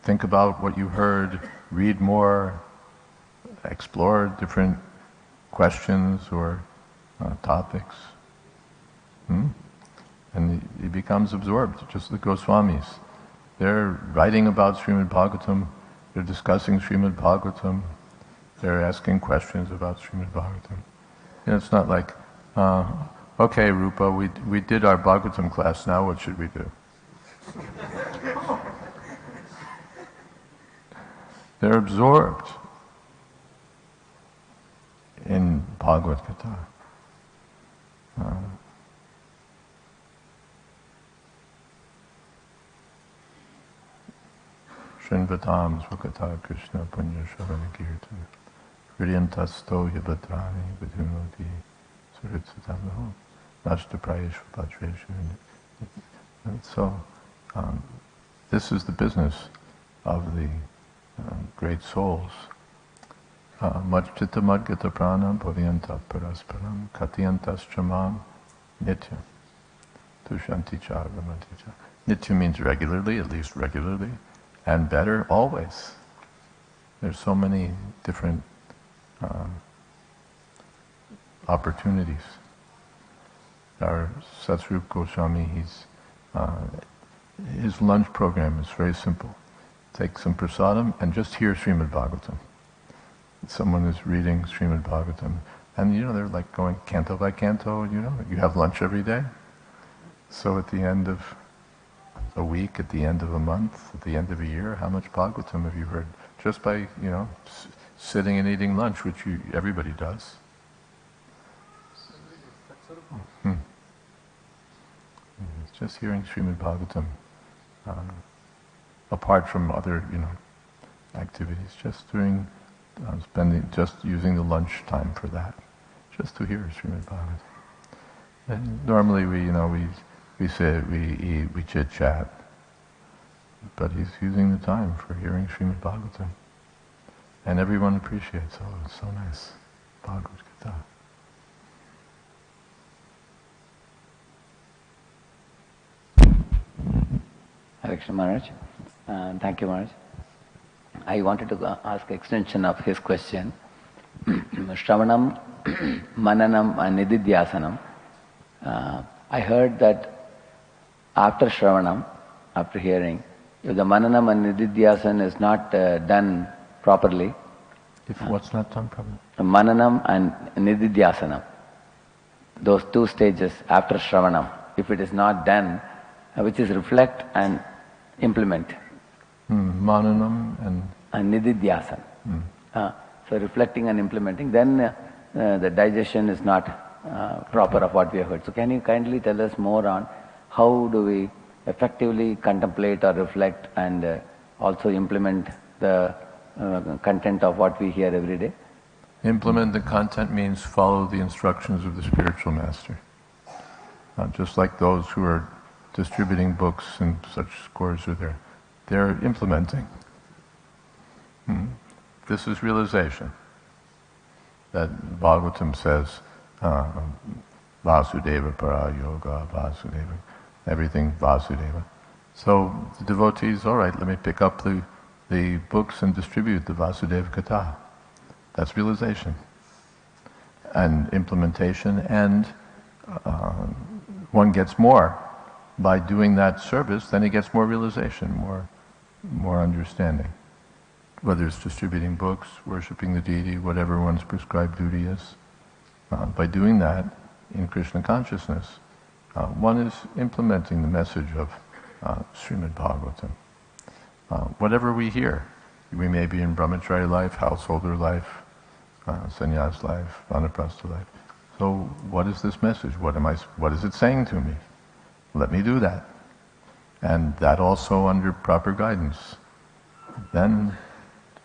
think about what you heard, read more, explore different questions or topics. And he becomes absorbed, just the Goswamis. They're writing about Srimad Bhagavatam, they're discussing Srimad Bhagavatam, they're asking questions about Srimad Bhagavatam. It's not like, okay, Rupa, we did our Bhagavatam class, now what should we do? They're absorbed in Bhagavad Gita. Srinvatam Svakata Krishna Punya Shavana Kirtan Hridyantasto Yabadrani Vidhunoti Suritsatamho Nashtaprayeshu Bhadreshu. So, this is the business of the great souls. Majchita Madgata Pranam Bhavyanta Parasparam Katyantas Chamam Nitya Tushanti Cha Ramanti Cha. Nitya means regularly, at least regularly, and better, always. There's so many different opportunities. Our Satsrup Goswami, his lunch program is very simple. Take some prasadam and just hear Srimad Bhagavatam. Someone is reading Srimad Bhagavatam, and they're like going canto by canto, you have lunch every day. So at the end of a week, at the end of a month, at the end of a year, how much Bhagavatam have you heard? Just by, sitting and eating lunch, which everybody does. Just hearing Srimad Bhagavatam, apart from other, activities, just doing, just using the lunch time for that, just to hear Srimad Bhagavatam. And normally we say we eat, we chit chat, but he's using the time for hearing Srimad Bhagavatam, and everyone appreciates. Oh, it's so nice, Bhagavad Gita. Hare Krishna Maharaj. Thank you, Maharaj. I wanted to ask extension of his question. Shravanam, Mananam and Nididhyasanam. I heard that after Shravanam, after hearing, if the Mananam and Nididhyasan is not done properly. If what's not done properly? Mananam and Nididhyasanam. Those two stages after Shravanam, if it is not done, which is reflect and implement. Mananam and Nididhyasan. So reflecting and implementing, then the digestion is not proper of what we have heard. So can you kindly tell us more on how do we effectively contemplate or reflect and also implement the content of what we hear every day? Implement the content means follow the instructions of the spiritual master. Just like those who are distributing books and such scores are there. They're implementing. This is realization. that Bhagavatam says, Vasudeva para yoga, Vasudeva, everything Vasudeva. So the devotees, all right, let me pick up the books and distribute the Vasudeva Katha. That's realization and implementation, and one gets more by doing that service, then he gets more realization, more understanding. Whether it's distributing books, worshipping the deity, whatever one's prescribed duty is. By doing that in Krishna consciousness, one is implementing the message of Srimad Bhagavatam. Whatever we hear, we may be in brahmachari life, householder life, sannyas life, vanaprastha life. So what is this message? What is it saying to me? Let me do that. And that also under proper guidance. Then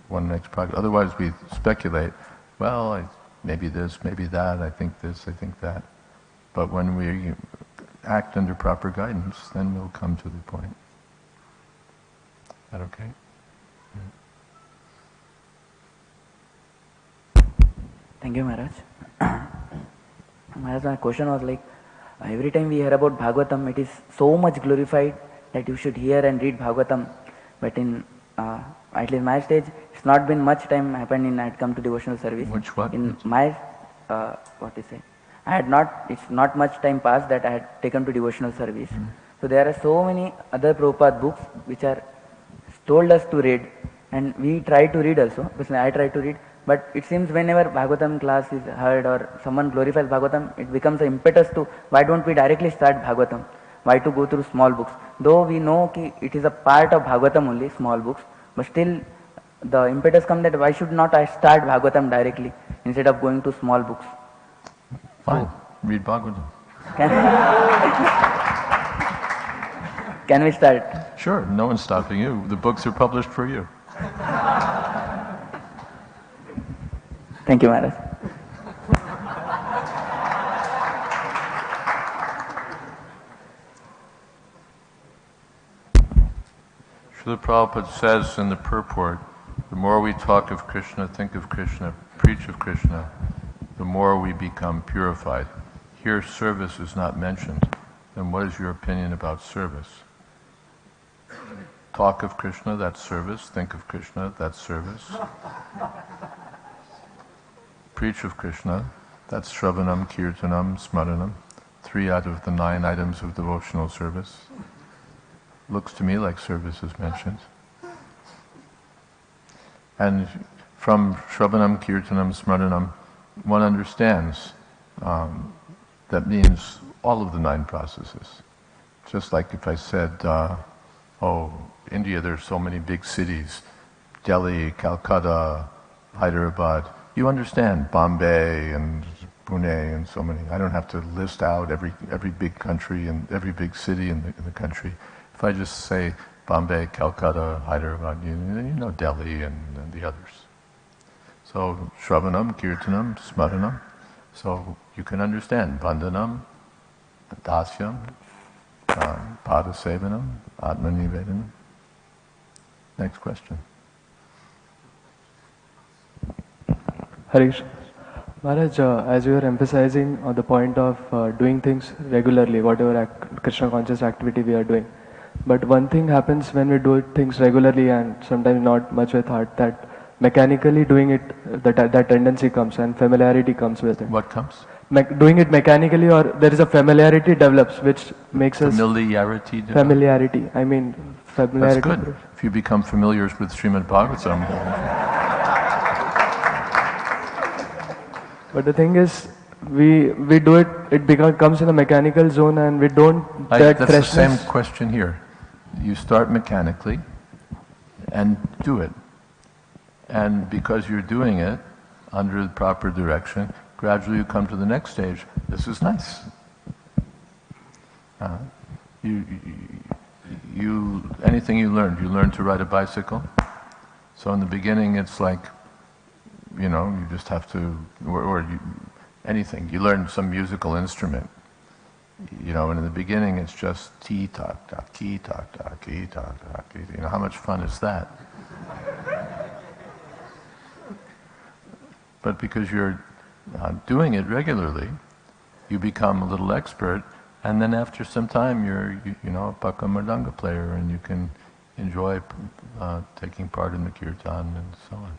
one makes progress. Otherwise we speculate, well, maybe this, maybe that, I think this, I think that. But when we act under proper guidance, then we'll come to the point. Is that okay? Thank you, Maharaj. Maharaj, my question was like, every time we hear about Bhagavatam, it is so much glorified that you should hear and read Bhagavatam. But in, at least my stage, it's not been much time happened in I had come to devotional service. Which what? In my, what to say, it's not much time passed that I had taken to devotional service. So there are so many other Prabhupada books which are told us to read, and we try to read also, personally I try to read, but it seems whenever Bhagavatam class is heard or someone glorifies Bhagavatam, it becomes an impetus to, why don't we directly start Bhagavatam? Why to go through small books? Though we know ki it is a part of Bhagavatam only, small books, but still the impetus comes that why should not I start Bhagavatam directly instead of going to small books? Fine, read Bhagavatam. Can we start? Sure, no one's stopping you. The books are published for you. Thank you, Maharaj. Srila Prabhupada says in the purport, the more we talk of Krishna, think of Krishna, preach of Krishna, the more we become purified. Here service is not mentioned. Then what is your opinion about service? Talk of Krishna, that's service. Think of Krishna, that's service. Preach of Krishna, that's Shravanam, Kirtanam, Smaranam. 3 out of the 9 items of devotional service. Looks to me like service is mentioned. And from Shravanam, Kirtanam, Smaranam, one understands that means all of the 9 processes. Just like if I said, India, there's so many big cities, Delhi, Calcutta, Hyderabad. You understand Bombay and Pune and so many. I don't have to list out every big country and every big city in the country. If I just say Bombay, Calcutta, Hyderabad, you know Delhi and the others. So Shravanam, Kirtanam, Smaranam. So you can understand Bandhanam, Dasyam, Padasevanam, Atmanivedanam. Next question. Harish, Maharaj, as you are emphasizing on the point of doing things regularly, whatever Krishna conscious activity we are doing. But one thing happens when we do things regularly and sometimes not much with heart, that mechanically doing it, that tendency comes and familiarity comes with it. What comes? Doing it mechanically, or there is a familiarity develops which makes Familiarity? us... Familiarity. I mean, familiarity. That's good. If you become familiar with Srimad Bhagavatam. But the thing is, we do it, it comes in a mechanical zone and we don't... That's the same question here. You start mechanically and do it. And because you're doing it under the proper direction, gradually you come to the next stage. This is nice. Anything you learned to ride a bicycle. So in the beginning it's like, you just have to, anything. You learn some musical instrument. And in the beginning it's just tee-tock, tock, tee-tock, tock, tee-tock, tock. How much fun is that? But because you're doing it regularly, you become a little expert, and then after some time you're, a Paka Mridanga player, and you can enjoy taking part in the kirtan and so on.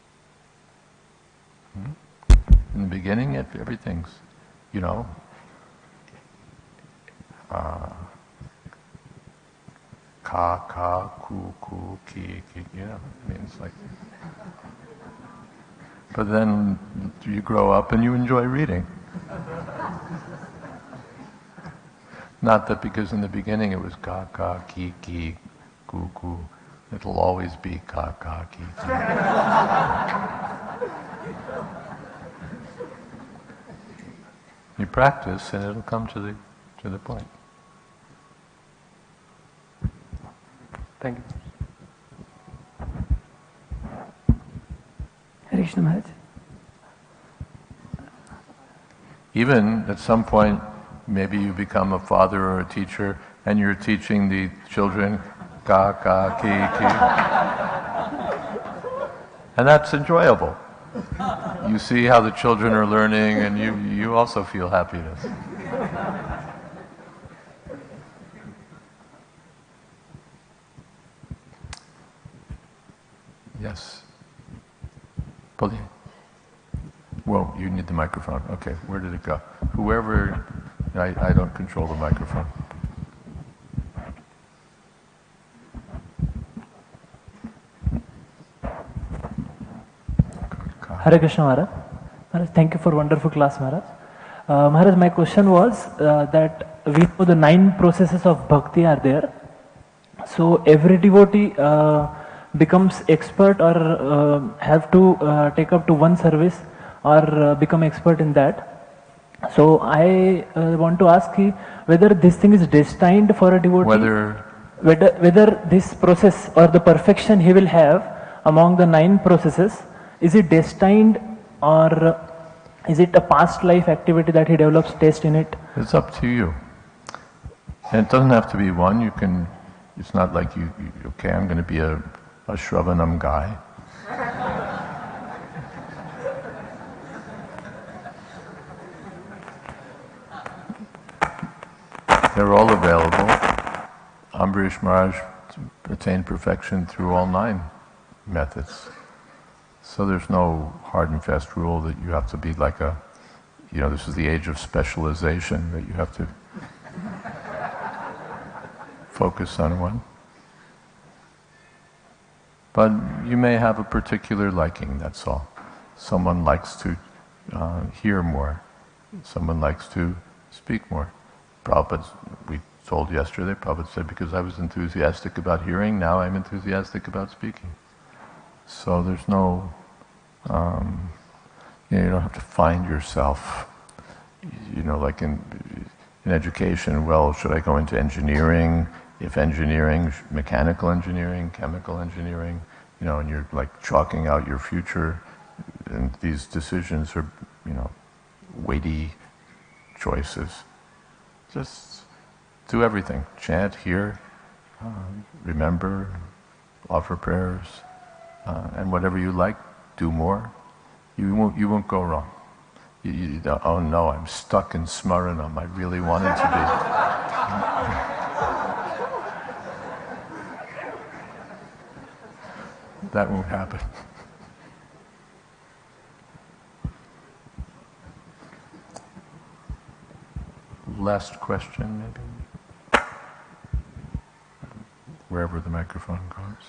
In the beginning, everything's, ka, ku, ki, it's like. But then you grow up and you enjoy reading. Not that because in the beginning it was ka, ki, ku. It'll always be ka, ki. You practice and it'll come to the point. Thank you. Hare Krishna Maharaj. Even at some point, maybe you become a father or a teacher and you're teaching the children ka, ki. And that's enjoyable. You see how the children are learning and you also feel happiness. Yes. Poli. Well, you need the microphone. Okay, where did it go? Whoever, I don't control the microphone. Hare Krishna Maharaj. Maharaj, thank you for wonderful class, Maharaj. Maharaj, my question was that we know the 9 processes of bhakti are there. So every devotee becomes expert or have to take up to one service or become expert in that. So I want to ask you whether this thing is destined for a devotee. Whether this process or the perfection he will have among the 9 processes, is it destined or is it a past life activity that he develops taste in it? It's up to you. And it doesn't have to be one. You can. It's not like you okay, I'm going to be a Shravanam guy. They're all available. Ambarish Maharaj attained perfection through all 9 methods. So there's no hard and fast rule that you have to be like this is the age of specialization, that you have to focus on one. But you may have a particular liking, that's all. Someone likes to hear more. Someone likes to speak more. Prabhupada, we told yesterday, Prabhupada said, because I was enthusiastic about hearing, now I'm enthusiastic about speaking. So there's no, you don't have to find yourself, like in education, well, should I go into engineering? If engineering, mechanical engineering, chemical engineering, and you're like chalking out your future, and these decisions are, weighty choices. Just do everything. Chant, hear, remember, offer prayers, and whatever you like, do more. You won't go wrong. Oh no, I'm stuck in Smaranam. I really wanted to be. That won't happen. Last question, maybe? Wherever the microphone goes.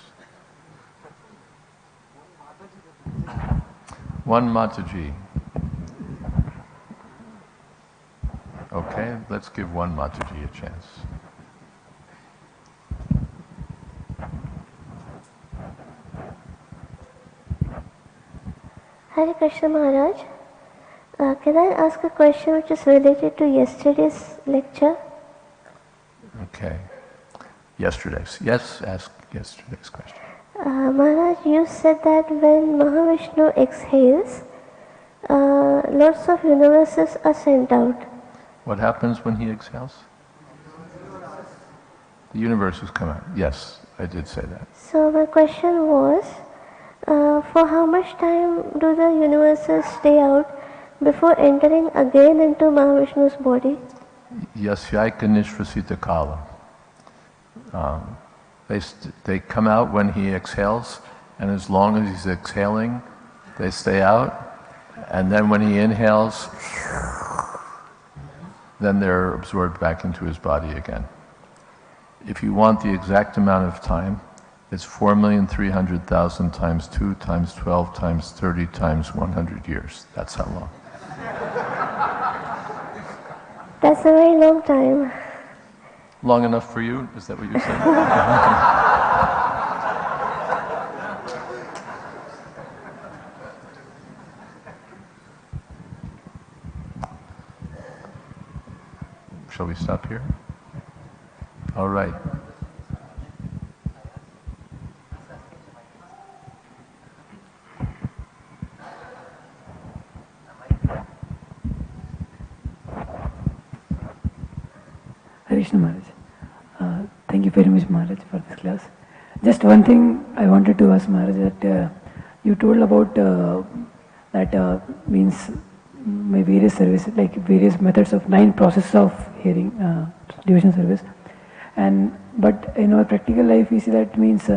One Mataji. Okay, let's give one Mataji a chance. Hare Krishna Maharaj. Can I ask a question which is related to yesterday's lecture? Okay. Yesterday's. Yes, ask yesterday's question. Maharaj, you said that when Mahavishnu exhales, lots of universes are sent out. What happens when he exhales? The universes come out. Yes, I did say that. So my question was, for how much time do the universes stay out before entering again into Mahavishnu's body? Yasyaika nishvasita kala. They come out when he exhales, and as long as he's exhaling, they stay out. And then when he inhales, then they're absorbed back into his body again. If you want the exact amount of time, it's 4,300,000 times 2 times 12 times 30 times 100 years. That's how long. That's a very long time. Long enough for you? Is that what you're saying? Shall we stop here? All right. Krishna Maharaj. Thank you very much, Maharaj, for this class. Just one thing I wanted to ask Maharaj, that you told about that means various services, like various methods of 9 processes of hearing, devotion service. But in our practical life, we see that means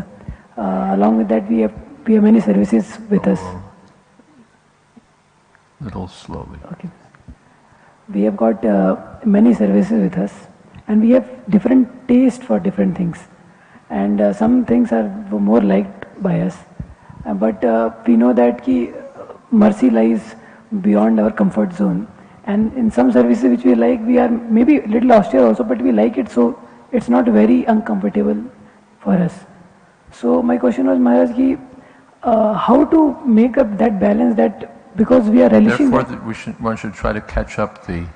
along with that we have many services with us. Little slowly. Okay. We have got many services with us, and we have different taste for different things, and some things are more liked by us, but we know that mercy lies beyond our comfort zone, and in some services which we like, we are maybe a little austere also, but we like it, so it's not very uncomfortable for us. So my question was, Maharaj, how to make up that balance, that because we are relishing. Therefore, one should try to catch up the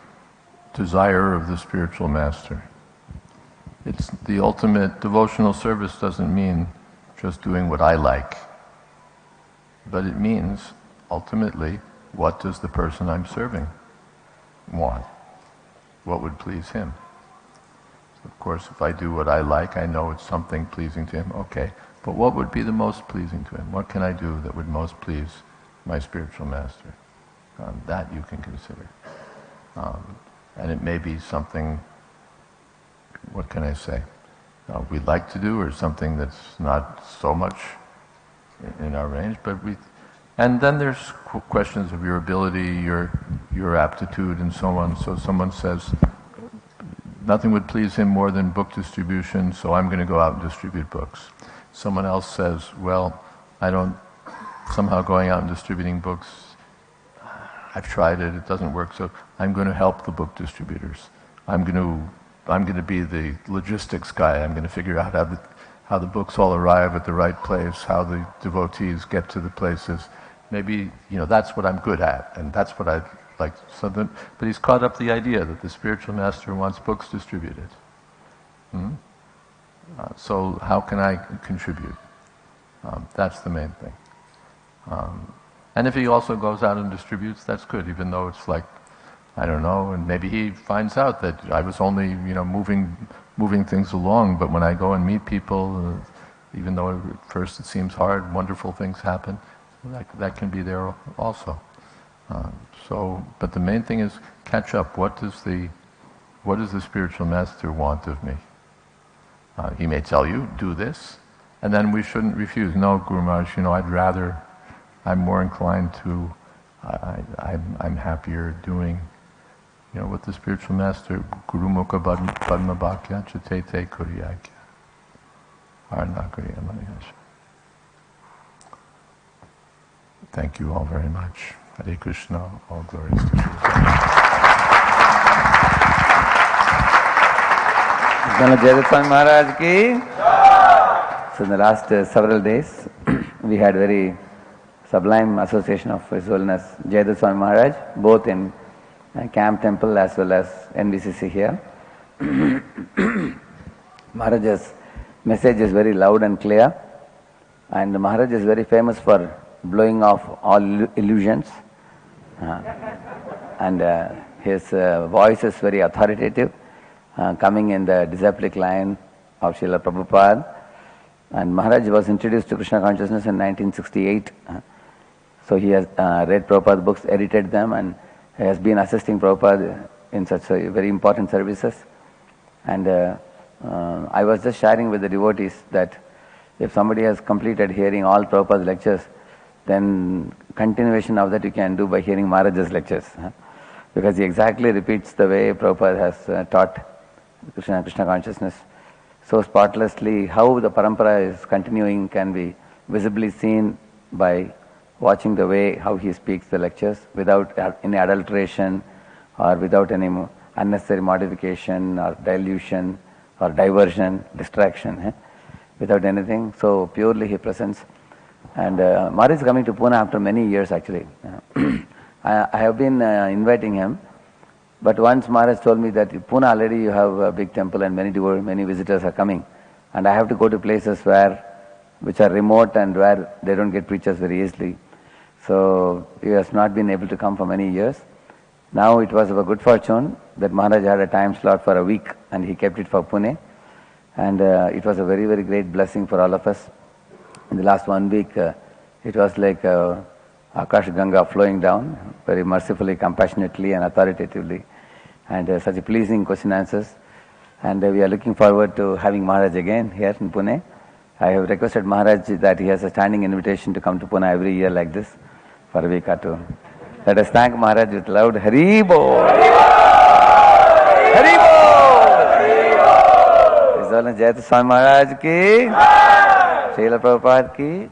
desire of the spiritual master. It's the ultimate devotional service. Doesn't mean just doing what I like, but it means ultimately, what does the person I'm serving want? What would please him? Of course, if I do what I like, I know it's something pleasing to him. Okay, but what would be the most pleasing to him? What can I do that would most please my spiritual master? That you can consider. And it may be something, what can I say, we'd like to do, or something that's not so much in our range, and then there's questions of your ability, your aptitude, and so on. So someone says, nothing would please him more than book distribution, so I'm going to go out and distribute books. Someone else says, well, somehow going out and distributing books, I've tried it, it doesn't work, so I'm going to help the book distributors. I'm going to be the logistics guy. I'm going to figure out how the books all arrive at the right place, how the devotees get to the places. Maybe, that's what I'm good at, and that's what I'd like. But he's caught up the idea that the spiritual master wants books distributed. So how can I contribute? That's the main thing. And if he also goes out and distributes, that's good, even though it's like, I don't know, and maybe he finds out that I was only, moving things along, but when I go and meet people, even though at first it seems hard, wonderful things happen. That can be there also. But the main thing is catch up. What does the spiritual master want of me? He may tell you, do this, and then we shouldn't refuse. No, Guru Maharaj, I'm more inclined to, I'm happier doing, what the spiritual master, Guru Mukha Padma Bhakya Chatete Kuriyakya Arnakariya Manihasha. Thank you all very much. Hare Krishna, all glories to Krishna. Jaiadvaita Maharaj ki. So in the last several days, we had very sublime association of His Holiness Jaiadvaita Maharaj, both in Camp Temple as well as NVCC here. Maharaj's message is very loud and clear, and Maharaj is very famous for blowing off all illusions, and his voice is very authoritative, coming in the disciplic line of Srila Prabhupada. And Maharaj was introduced to Krishna consciousness in 1968. So he has read Prabhupada's books, edited them, and has been assisting Prabhupada in such very important services. And I was just sharing with the devotees that if somebody has completed hearing all Prabhupada's lectures, then continuation of that you can do by hearing Maharaja's lectures. Because he exactly repeats the way Prabhupada has taught Krishna consciousness so spotlessly. How the parampara is continuing can be visibly seen by watching the way how he speaks the lectures without any adulteration or without any unnecessary modification or dilution or diversion, distraction, without anything. So purely he presents. And Maharaj is coming to Pune after many years actually. I have been inviting him, but once Maharaj told me that in Pune already you have a big temple and many visitors are coming, and I have to go to places which are remote and where they don't get preachers very easily. So he has not been able to come for many years. Now it was of a good fortune that Maharaj had a time slot for a week and he kept it for Pune, and it was a very, very great blessing for all of us. In the last 1 week, it was like Akash Ganga flowing down, very mercifully, compassionately and authoritatively, and such a pleasing question answers. And we are looking forward to having Maharaj again here in Pune. I have requested Maharaj that he has a standing invitation to come to Pune every year like this for a week or two. Let us thank Maharaj with loud Hari Bol! Hari Bol! Is all in Jaiadvaita Swami Maharaj ki, Srila Prabhupada ki.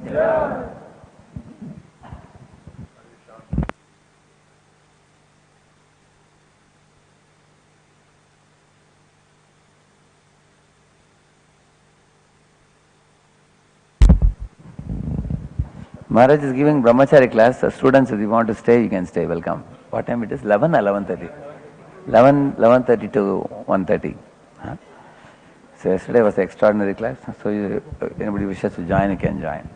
Maharaj is giving brahmachari class. Students, if you want to stay, you can stay. Welcome. What time it is? 11 or 11:30? 11:30 to 1:30. So yesterday was an extraordinary class. So anybody wishes to join, you can join.